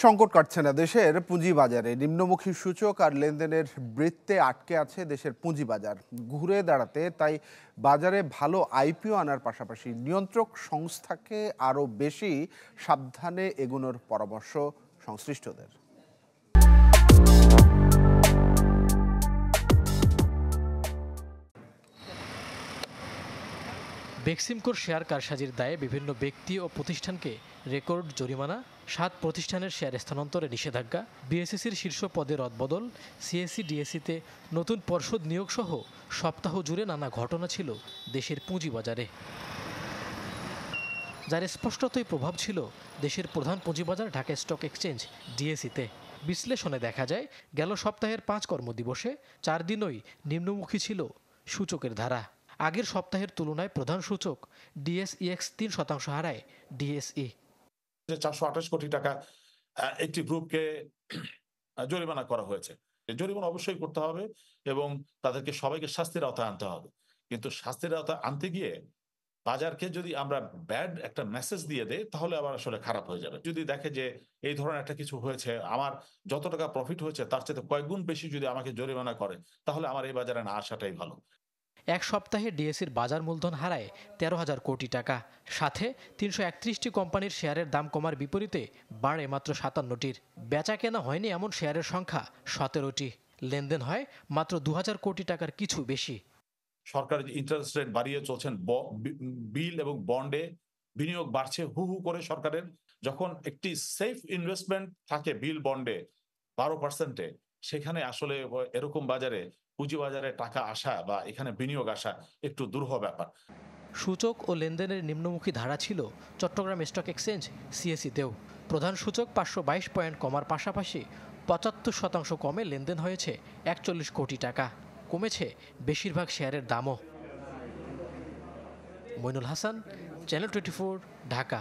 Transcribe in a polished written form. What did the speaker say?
সংকট কাটছে না দেশের পুঁজিবাজারে। নিম্নমুখী সূচক আর লেনদেনের বৃত্তে আটকে আছে দেশের পুঁজিবাজার। ঘুরে দাঁড়াতে তাই বাজারে ভালো আইপিও আনার পাশাপাশি নিয়ন্ত্রক সংস্থাকে আরও বেশি সাবধানে এগোনোর পরামর্শ সংশ্লিষ্টদের। বেক্সিমকোর শেয়ার কারসাজির দায়ে বিভিন্ন ব্যক্তি ও প্রতিষ্ঠানকে রেকর্ড জরিমানা, 7 প্রতিষ্ঠানের শেয়ার স্থানান্তরে নিষেধাজ্ঞা, বিএসইসির শীর্ষ পদে রদবদল, সিএসই ডিএসইতে নতুন পর্ষদ নিয়োগ সহ সপ্তাহ জুড়ে নানা ঘটনা ছিল দেশের পুঁজিবাজারে, যার স্পষ্টতই প্রভাব ছিল দেশের প্রধান পুঁজিবাজার ঢাকা স্টক এক্সচেঞ্জ ডিএসইতে। বিশ্লেষণে দেখা যায় গেল সপ্তাহের 5 কর্মদিবসে 4 দিনই নিম্নমুখী ছিল সূচকের ধারা। আগের সপ্তাহের তুলনায় প্রধান সূচক ডিএসইএক্স 3% হারায় ডিএসই। 428 কোটি টাকা একটি গ্রুপকে জরিমানা করা হয়েছে। জরিমানা অবশ্যই করতে হবে এবং তাদেরকে সবাইকে শাস্তির আওতায় আনতে হবে, কিন্তু শাস্তির আওতায় আনতে গিয়ে বাজারকে যদি আমরা ব্যাড একটা মেসেজ দিয়ে দেই তাহলে আবার আসলে খারাপ হয়ে যাবে। যদি দেখে যে এই ধরনের একটা কিছু হয়েছে, আমার যত টাকা প্রফিট হয়েছে তার চেয়ে কয়েক গুণ বেশি যদি আমাকে জরিমানা করে, তাহলে আমার এই বাজারে না আসাটাই ভালো। এক সপ্তাহে ডিএসইর বাজার মূলধন হারায় 13,000 কোটি টাকা। সাথে 331টি কোম্পানির শেয়ারের দাম কমার বিপরীতে বাড়ে মাত্র 57টির। বেচা কেনা হয়নি এমন শেয়ারের সংখ্যা 17টি। লেনদেন হয় মাত্র 2,000 কোটি টাকার কিছু বেশি। সরকার ইন্টারেস্ট রেট বাড়িয়ে চলছেন, বিল এবং বন্ডে বিনিয়োগ বাড়ছে হু হু করে সরকারের। যখন একটি সেফ ইনভেস্টমেন্ট থাকে বিল বন্ডে 12%, সেখানে আসলে এরকম বাজারে পুঁজিবাজারে টাকা আসা বা এখানে বিনিয়োগ আসা একটু দুরূহ ব্যাপার। সূচক ও লেনদেনের নিম্নমুখী ধারা ছিল চট্টগ্রাম স্টক এক্সচেঞ্জ সিএসইতেও। প্রধান সূচক 522 পয়েন্ট কমার পাশাপাশি 75% কমে লেনদেন হয়েছে 41 কোটি টাকা। কমেছে বেশিরভাগ শেয়ারের দামও। মইনুল হাসান, চ্যানেল 24, ঢাকা।